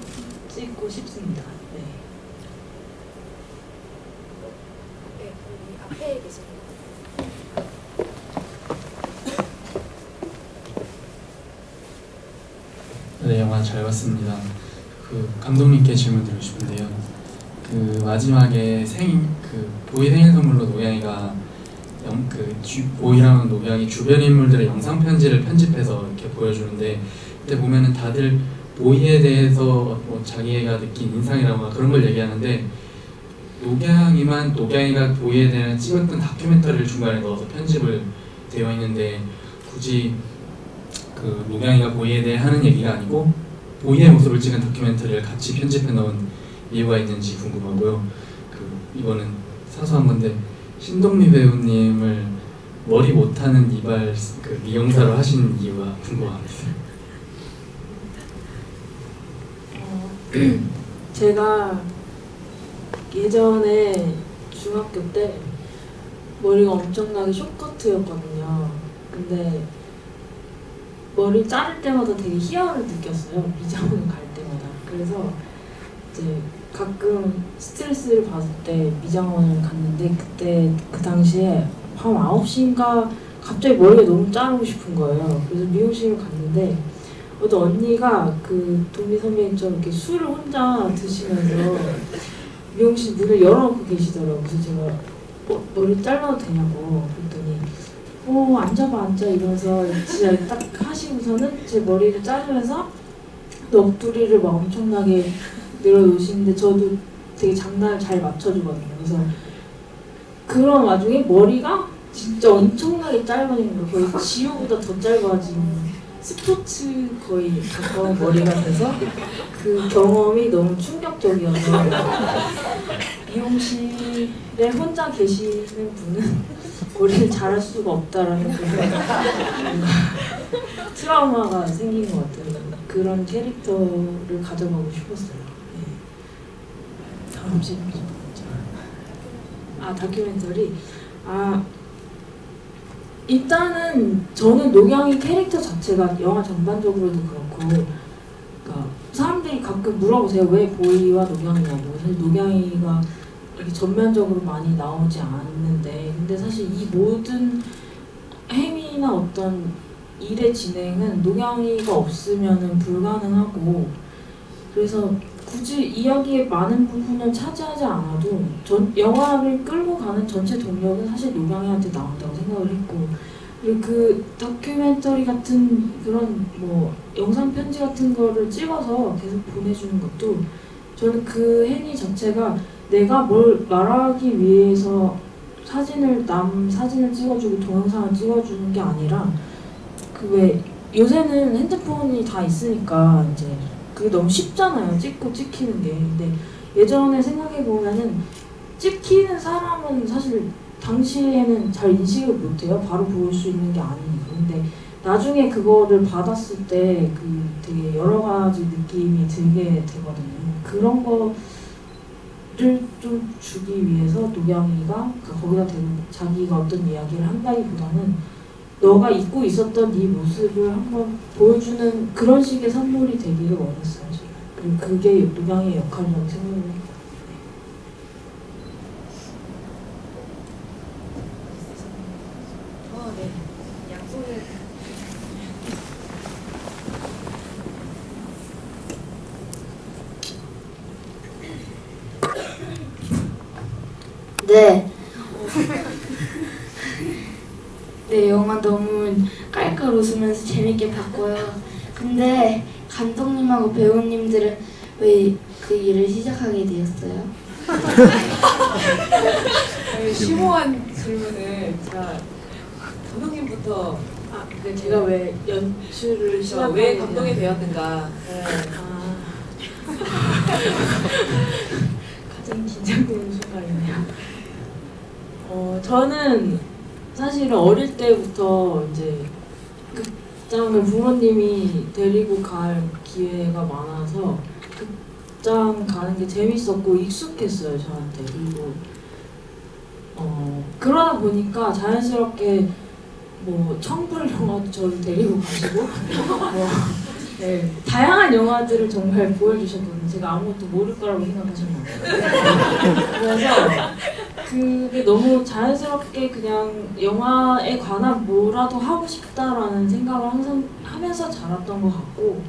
찍고 싶습니다. 네. 네, 여기 앞에 계십니다. 네, 영화 잘 봤습니다. 감독님께 질문 드리고 싶은데요. 마지막에 보이 생일 선물로 노양이가 보이랑 노양이 주변 인물들의 영상 편지를 편집해서 이렇게 보여주는데 그때 보면은 다들 보이에 대해서 자기가 느낀 인상이라거나 그런 걸 얘기하는데 노양이가 보이에 대한 찍었던 다큐멘터리를 중간에 넣어서 편집을 되어 있는데 굳이 그 노경이가 보이에 대해 하는 얘기가 아니고 보이의 모습을 찍은 다큐멘터리를 같이 편집해 넣은 이유가 있는지 궁금하고요. 그 이거는 사소한 건데 신동미 배우님을 머리 못하는 이발 그 미용사로 하신 이유가 궁금합니다. 제가 예전에 중학교 때 머리가 엄청나게 숏커트였거든요. 근데 머리 자를 때마다 되게 희열을 느꼈어요. 미장원 갈 때마다. 그래서 이제 가끔 스트레스를 받을 때 미장원을 갔는데 그때 그 당시에 밤 9시인가 갑자기 머리가 너무 자르고 싶은 거예요. 그래서 미용실을 갔는데 어떤 언니가 그 도미 선배님처럼 이렇게 술을 혼자 드시면서 미용실 문을 열어놓고 계시더라고요. 그래서 제가 머리 잘라도 되냐고 그랬더니 앉아봐 이러면서 진짜 딱 하시고서는 제 머리를 자르면서 넋두리를 막 엄청나게 늘어놓으시는데 저도 되게 장단을 잘 맞춰주거든요. 그래서 그런 와중에 머리가 진짜 엄청나게 짧아진 거예요. 거의 지우보다 더 짧아진 스포츠 거의 가까운 머리가 돼서 그 경험이 너무 충격적이어서 미용실에 혼자 계시는 분은 머리를 자를 수가 없다라는 트라우마가 생긴 것 같아요. 그런 캐릭터를 가져가고 싶었어요. 네. 다음 질문. 다큐멘터리. 일단은 저는 노경이 캐릭터 자체가 영화 전반적으로도 그렇고, 그러니까 사람들이 가끔 물어보세요. 왜 보이와 노경이냐고. 사실 노경이가 이렇게 전면적으로 많이 나오지 않는데, 근데 사실 이 모든 행위나 어떤 일의 진행은 노경이가 없으면은 불가능하고, 그래서 굳이 이야기의 많은 부분을 차지하지 않아도 영화를 끌고 가는 전체 동력은 사실 노경이한테 나온다고 생각을 했고, 그리고 그 다큐멘터리 같은 그런 뭐 영상 편지 같은 거를 찍어서 계속 보내주는 것도 저는 그 행위 자체가 내가 뭘 말하기 위해서 남 사진을 찍어주고 동영상을 찍어주는 게 아니라 그 왜 요새는 핸드폰이 다 있으니까 이제 그게 너무 쉽잖아요. 찍고 찍히는 게. 근데 예전에 생각해 보면은 찍히는 사람은 사실 당시에는 잘 인식을 못해요. 바로 볼 수 있는 게 아니니까. 근데 나중에 그거를 받았을 때 그 되게 여러 가지 느낌이 들게 되거든요. 그런 거를 좀 주기 위해서 노경이가 거기다 대고 자기가 어떤 이야기를 한다기보다는 너가 잊고 있었던 네 모습을 한번 보여주는 그런 식의 선물이 되기를 원했어요. 제가. 그리고 그게 노경이의 역할이라고 생각을 해요. 네. 약속을. 네. 네, 영화 너무 깔깔 웃으면서 재밌게 봤고요. 근데 감독님하고 배우님들은 왜 그 일을 시작하게 되었어요? 심오한 질문을 제가 감독님부터 근데 제가 왜 연출을 왜 감독이 되었는가. 네. 가장 긴장되는 순간이네요. 저는 사실은 어릴 때부터 이제 극장을 부모님이 데리고 갈 기회가 많아서 극장 가는 게 재밌었고 익숙했어요, 저한테. 그리고 그러다 보니까 자연스럽게 뭐 청불 영화도 저를 데리고 가시고 네, 다양한 영화들을 정말 보여주셨거든요. 제가 아무것도 모를 거라고 생각하셨나요? 그래서 그게 너무 자연스럽게 그냥 영화에 관한 뭐라도 하고 싶다라는 생각을 항상 하면서 자랐던 것 같고,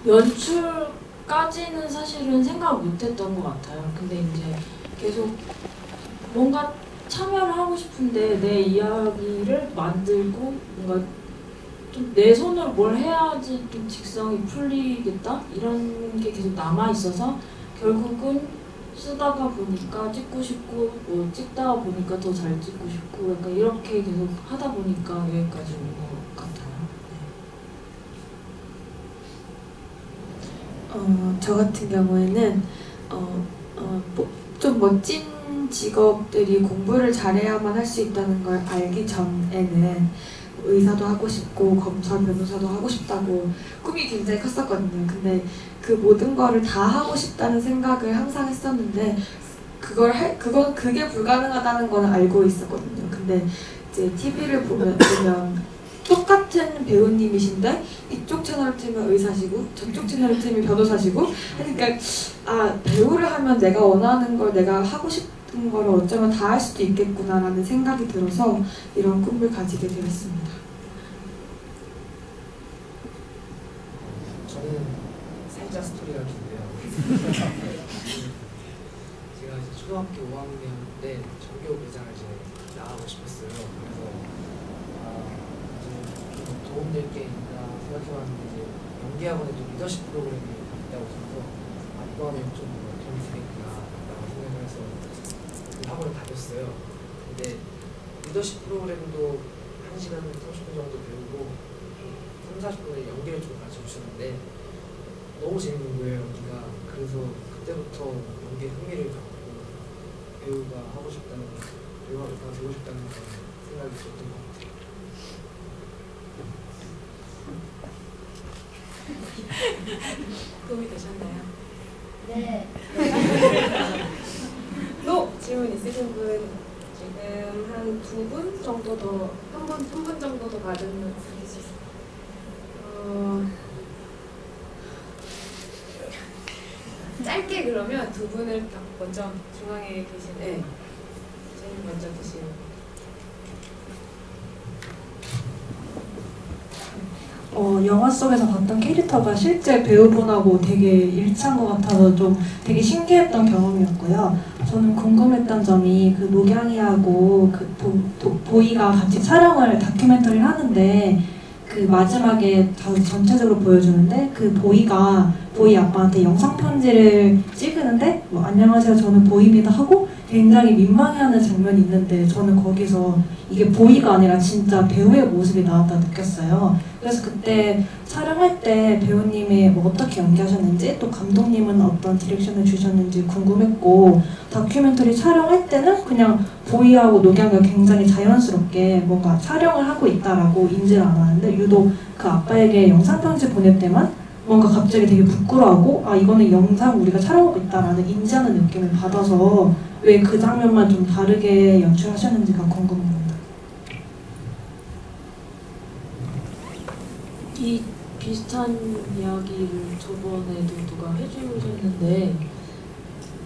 연출까지는 사실은 생각 못했던 것 같아요. 근데 이제 계속 뭔가 참여를 하고 싶은데 내 이야기를 만들고 뭔가 좀 내 손으로 뭘 해야지 좀 직성이 풀리겠다? 이런 게 계속 남아있어서 결국은 쓰다가 보니까 찍고 싶고 뭐 찍다가 보니까 더 잘 찍고 싶고 약간 이렇게 계속 하다 보니까 여기까지 온 것 같아요. 저 같은 경우에는 좀 멋진 직업들이 공부를 잘해야만 할 수 있다는 걸 알기 전에는 의사도 하고 싶고 검사, 변호사도 하고 싶다고 꿈이 굉장히 컸었거든요. 근데 그 모든 거를 다 하고 싶다는 생각을 항상 했었는데 그게 불가능하다는 거는 알고 있었거든요. 근데 이제 TV를 보면 똑같은 배우님이신데 이쪽 채널을 틀면 의사시고 저쪽 채널을 틀면 변호사시고 그러니까 배우를 하면 내가 원하는 걸 내가 하고 싶은 걸 어쩌면 다 할 수도 있겠구나라는 생각이 들어서 이런 꿈을 가지게 되었습니다. 저는 살짝 스토리가 긴데요. 제가 이제 초등학교 5학년 때 전교 회장을 이제 나가고 싶었어요. 그래서 좀 도움될 게 있나 생각해봤는데 이제 연기학원에도 리더십 프로그램이 있다고 해서 이거 하면 좀 도움이 되겠구나라고 생각을 해서 그 학원을 다녔어요. 근데 리더십 프로그램도 1시간 30분 정도 배우고 30-40분의 연기를 좀 가르쳐주셨는데 너무 재밌는 거예요, 연기가. 그래서 그때부터 연기에 흥미를 갖고 배우가 되고 싶다는 생각이 들었던 것 같아요. 도움이 되셨나요? 네. 또 질문 있으신 분 지금 한 2분 정도 더, 한 분 정도 더 받으면 드릴 수 있어요. 짧게 그러면 2분을 딱 먼저 중앙에 계신, 제일 먼저 계신. 영화 속에서 봤던 캐릭터가 실제 배우분하고 되게 일치한 것 같아서 좀 되게 신기했던 경험이었고요. 저는 궁금했던 점이 그 노경이하고 그 보이가 같이 촬영을 다큐멘터리를 하는데 그 마지막에 전체적으로 보여주는데 그 보이 아빠한테 영상 편지를 찍으는데 뭐 안녕하세요 저는 보이입니다 하고 굉장히 민망해하는 장면이 있는데 저는 거기서 이게 보이가 아니라 진짜 배우의 모습이 나왔다 느꼈어요. 그래서 그때 촬영할 때 배우님이 뭐 어떻게 연기하셨는지 또 감독님은 어떤 디렉션을 주셨는지 궁금했고 다큐멘터리 촬영할 때는 그냥 보이하고 노경이가 굉장히 자연스럽게 뭔가 촬영을 하고 있다라고 인지를 안 하는데 유독 그 아빠에게 영상 편지 보낼 때만 뭔가 갑자기 되게 부끄러워하고 이거는 영상 우리가 촬영하고 있다라는 인지하는 느낌을 받아서 왜 그 장면만 좀 다르게 연출하셨는지가 궁금합니다. 이 비슷한 이야기를 저번에도 누가 해주셨는데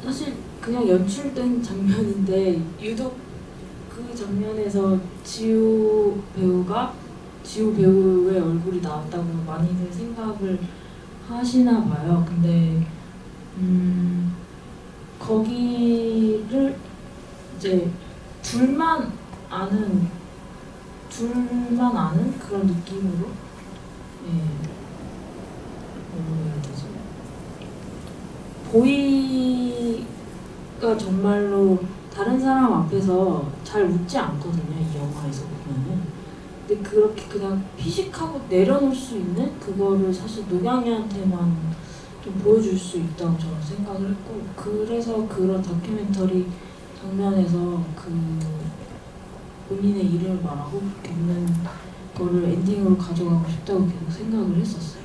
사실 그냥 연출된 장면인데 유독 그 장면에서 지우 배우의 얼굴이 나왔다고 많이들 생각을 하시나 봐요. 근데 거기를 이제 둘만 아는 그런 느낌으로 뭐라 해야 되지? 보이가 정말로 다른 사람 앞에서 잘 웃지 않거든요. 이 영화에서 보면은. 근데 그렇게 그냥 피식하고 내려놓을 수 있는 그거를 사실 노경이한테만 좀 보여줄 수 있다고 저는 생각을 했고 그래서 그런 다큐멘터리 장면에서 그 본인의 이름을 말하고 그렇게 웃는 거를 엔딩으로 가져가고 싶다고 계속 생각을 했었어요.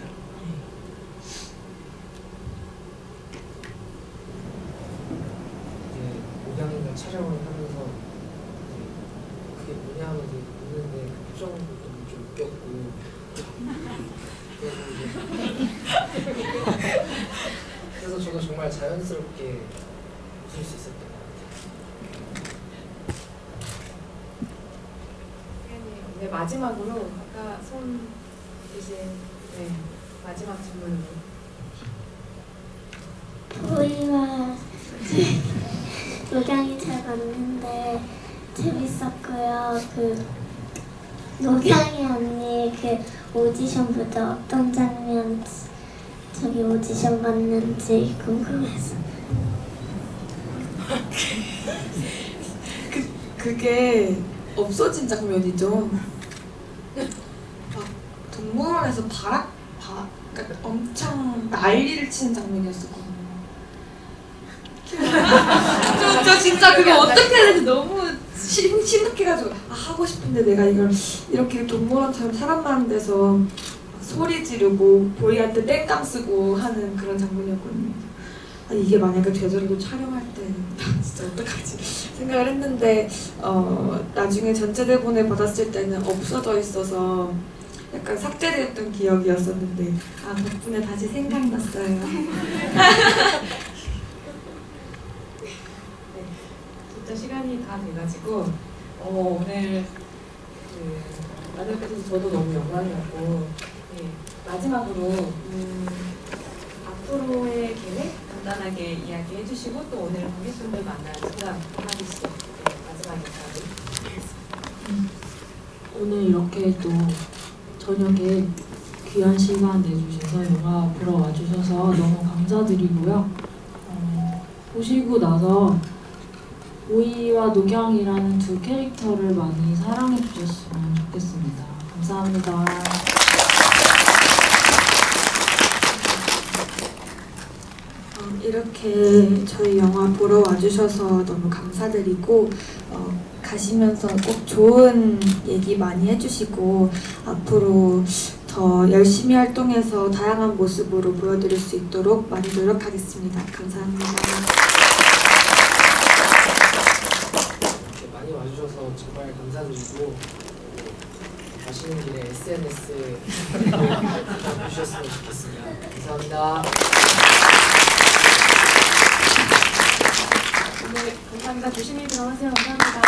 노경이가 촬영을 하면서 그게 뭐냐면 웃는데 그 표정도 좀 웃겼고 그래서 저도 정말 자연스럽게 웃을 수 있었던 것 같아요. 네, 마지막으로 아까 손 대신 마지막 질문으로. 보이와 노경이 잘 봤는데 재밌었고요. 그 노경이 언니 그 오디션부터 어떤 장면 오디션 봤는지 궁금해서. 그게 없어진 장면이죠. 막 동물원에서 그러니까 엄청 난리를 치는 장면이었었거든요. 저 진짜 그거 어떻게 해야 되는지 너무 심각해가지고 하고 싶은데 내가 이걸 이렇게 동물원처럼 사람 많은 데서 소리 지르고 보이한테 땡깡 쓰고 하는 그런 장면이었거든요. 이게 만약에 되더라도 촬영할 때 진짜 어떡하지 생각을 했는데 나중에 전체 대본을 받았을 때는 없어져 있어서 약간 삭제되었던 기억이었었는데 덕분에 다시 생각났어요. 네, 진짜 시간이 다 돼가지고 오늘 마지막까지 저도 너무 영광이었고 네, 마지막으로 앞으로의 계획 간단하게 이야기해 주시고 또 오늘 관객분들 만날 시간 한마디씩 마지막에까지 오늘 이렇게 또 저녁에 귀한 시간 내주셔서 영화 보러 와주셔서 너무 감사드리고요. 보시고 나서 오이와 노경이라는 두 캐릭터를 많이 사랑해 주셨으면 좋겠습니다. 감사합니다. 이렇게 저희 영화 보러 와주셔서 너무 감사드리고 가시면서 꼭 좋은 얘기 많이 해주시고 앞으로 더 열심히 활동해서 다양한 모습으로 보여드릴 수 있도록 많이 노력하겠습니다. 감사합니다. 이렇게 많이 와주셔서 정말 감사드리고 가시는 길에 SNS에 올려주셨으면 좋겠습니다. 감사합니다. 네, 감사합니다. 조심히 들어가세요. 감사합니다.